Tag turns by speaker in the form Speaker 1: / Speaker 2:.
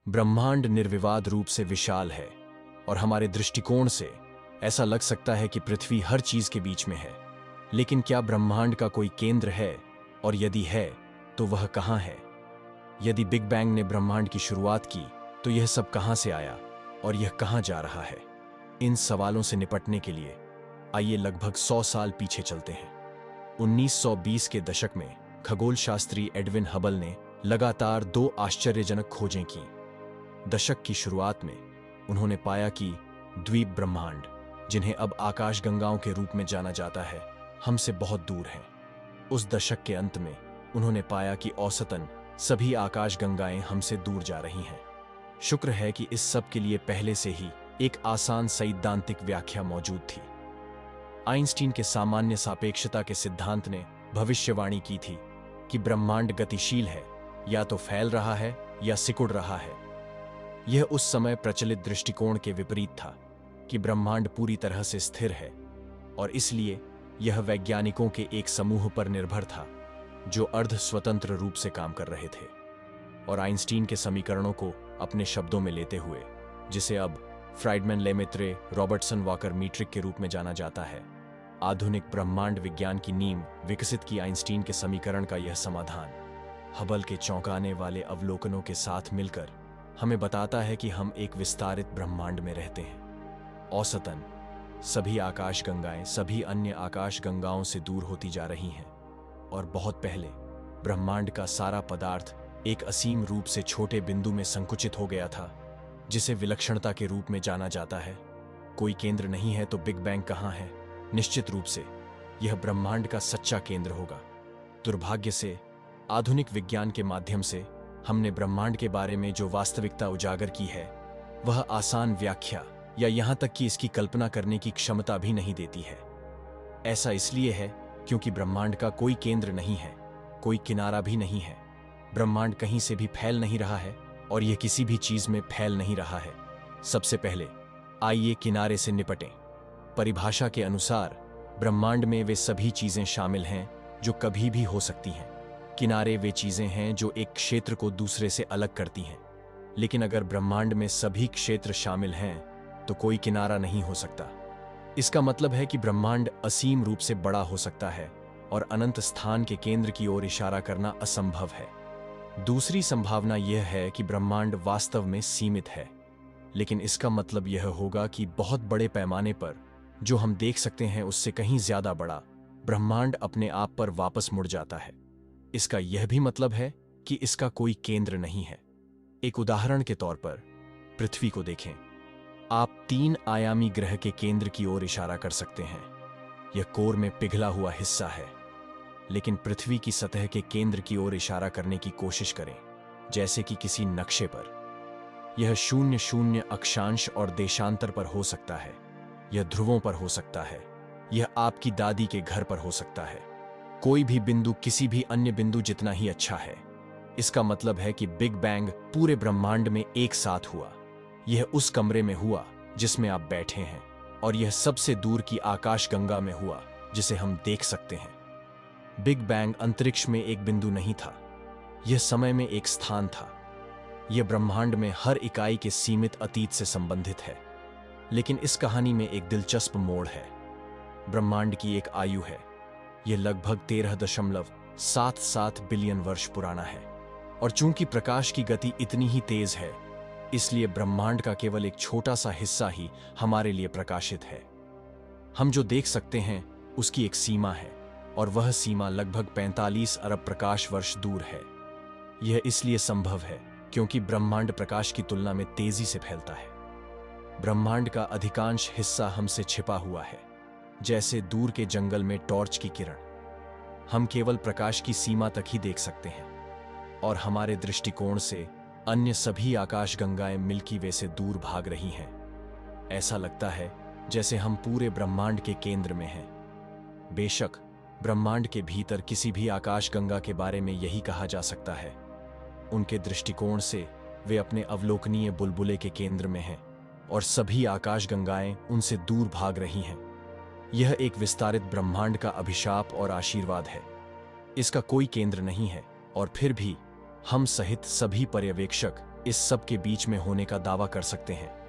Speaker 1: ब्रह्मांड निर्विवाद रूप से विशाल है और हमारे दृष्टिकोण से ऐसा लग सकता है कि पृथ्वी हर चीज के बीच में है। लेकिन क्या ब्रह्मांड का कोई केंद्र है, और यदि है तो वह कहाँ है? यदि बिग बैंग ने ब्रह्मांड की शुरुआत की तो यह सब कहाँ से आया और यह कहाँ जा रहा है? इन सवालों से निपटने के लिए आइए लगभग 100 साल पीछे चलते हैं। 1920 के दशक में खगोल शास्त्री एडविन हबल ने लगातार 2 आश्चर्यजनक खोजें की। दशक की शुरुआत में उन्होंने पाया कि द्वीप ब्रह्मांड, जिन्हें अब आकाशगंगाओं के रूप में जाना जाता है, हमसे बहुत दूर हैं। उस दशक के अंत में उन्होंने पाया कि औसतन सभी आकाशगंगाएं हमसे दूर जा रही हैं। शुक्र है कि इस सब के लिए पहले से ही एक आसान सैद्धांतिक व्याख्या मौजूद थी। आइंस्टीन के सामान्य सापेक्षता के सिद्धांत ने भविष्यवाणी की थी कि ब्रह्मांड गतिशील है, या तो फैल रहा है या सिकुड़ रहा है। यह उस समय प्रचलित दृष्टिकोण के विपरीत था कि ब्रह्मांड पूरी तरह से स्थिर है, और इसलिए यह वैज्ञानिकों के एक समूह पर निर्भर था जो अर्ध स्वतंत्र रूप से काम कर रहे थे। और आइंस्टीन के समीकरणों को अपने शब्दों में लेते हुए, जिसे अब Friedman Lemaître Robertson walker metric के रूप में जाना जाता है, आधुनिक ब्रह्मांड विज्ञान की नींव विकसित की। आइंस्टीन के समीकरण का यह समाधान हबल के चौंकाने वाले अवलोकनों के साथ मिलकर हमें बताता है कि हम एक विस्तारित ब्रह्मांड में रहते हैं। औसतन सभी आकाशगंगाएं सभी अन्य आकाशगंगाओं से दूर होती जा रही हैं, और बहुत पहले ब्रह्मांड का सारा पदार्थ एक असीम रूप से छोटे बिंदु में संकुचित हो गया था, जिसे विलक्षणता के रूप में जाना जाता है। कोई केंद्र नहीं है तो बिग बैंग कहाँ है? निश्चित रूप से यह ब्रह्मांड का सच्चा केंद्र होगा। दुर्भाग्य से आधुनिक विज्ञान के माध्यम से हमने ब्रह्मांड के बारे में जो वास्तविकता उजागर की है, वह आसान व्याख्या या यहां तक कि इसकी कल्पना करने की क्षमता भी नहीं देती है। ऐसा इसलिए है क्योंकि ब्रह्मांड का कोई केंद्र नहीं है, कोई किनारा भी नहीं है। ब्रह्मांड कहीं से भी फैल नहीं रहा है और यह किसी भी चीज में फैल नहीं रहा है। सबसे पहले आइए किनारे से निपटें। परिभाषा के अनुसार ब्रह्मांड में वे सभी चीजें शामिल हैं जो कभी भी हो सकती हैं। किनारे वे चीजें हैं जो एक क्षेत्र को दूसरे से अलग करती हैं। लेकिन अगर ब्रह्मांड में सभी क्षेत्र शामिल हैं तो कोई किनारा नहीं हो सकता। इसका मतलब है कि ब्रह्मांड असीम रूप से बड़ा हो सकता है और अनंत स्थान के केंद्र की ओर इशारा करना असंभव है। दूसरी संभावना यह है कि ब्रह्मांड वास्तव में सीमित है, लेकिन इसका मतलब यह होगा कि बहुत बड़े पैमाने पर जो हम देख सकते हैं उससे कहीं ज्यादा बड़ा ब्रह्मांड अपने आप पर वापस मुड़ जाता है। इसका यह भी मतलब है कि इसका कोई केंद्र नहीं है। एक उदाहरण के तौर पर पृथ्वी को देखें। आप 3 आयामी ग्रह के केंद्र की ओर इशारा कर सकते हैं। यह कोर में पिघला हुआ हिस्सा है। लेकिन पृथ्वी की सतह के केंद्र की ओर इशारा करने की कोशिश करें, जैसे कि किसी नक्शे पर। यह 0-0 अक्षांश और देशांतर पर हो सकता है। यह ध्रुवों पर हो सकता है। यह आपकी दादी के घर पर हो सकता है। कोई भी बिंदु किसी भी अन्य बिंदु जितना ही अच्छा है। इसका मतलब है कि बिग बैंग पूरे ब्रह्मांड में एक साथ हुआ। यह उस कमरे में हुआ जिसमें आप बैठे हैं, और यह सबसे दूर की आकाशगंगा में हुआ जिसे हम देख सकते हैं। बिग बैंग अंतरिक्ष में एक बिंदु नहीं था, यह समय में एक स्थान था। यह ब्रह्मांड में हर इकाई के सीमित अतीत से संबंधित है। लेकिन इस कहानी में एक दिलचस्प मोड़ है। ब्रह्मांड की एक आयु है। यह लगभग 13.77 बिलियन वर्ष पुराना है, और चूंकि प्रकाश की गति इतनी ही तेज है, इसलिए ब्रह्मांड का केवल एक छोटा सा हिस्सा ही हमारे लिए प्रकाशित है। हम जो देख सकते हैं उसकी एक सीमा है, और वह सीमा लगभग 45 अरब प्रकाश वर्ष दूर है। यह इसलिए संभव है क्योंकि ब्रह्मांड प्रकाश की तुलना में तेजी से फैलता है। ब्रह्मांड का अधिकांश हिस्सा हमसे छिपा हुआ है, जैसे दूर के जंगल में टॉर्च की किरण। हम केवल प्रकाश की सीमा तक ही देख सकते हैं, और हमारे दृष्टिकोण से अन्य सभी आकाशगंगाएं मिल्की वे से दूर भाग रही हैं। ऐसा लगता है जैसे हम पूरे ब्रह्मांड के केंद्र में हैं। बेशक ब्रह्मांड के भीतर किसी भी आकाशगंगा के बारे में यही कहा जा सकता है। उनके दृष्टिकोण से वे अपने अवलोकनीय बुलबुले के केंद्र में हैं, और सभी आकाशगंगाएं उनसे दूर भाग रही हैं। यह एक विस्तारित ब्रह्मांड का अभिशाप और आशीर्वाद है। इसका कोई केंद्र नहीं है, और फिर भी हम सहित सभी पर्यवेक्षक इस सब के बीच में होने का दावा कर सकते हैं।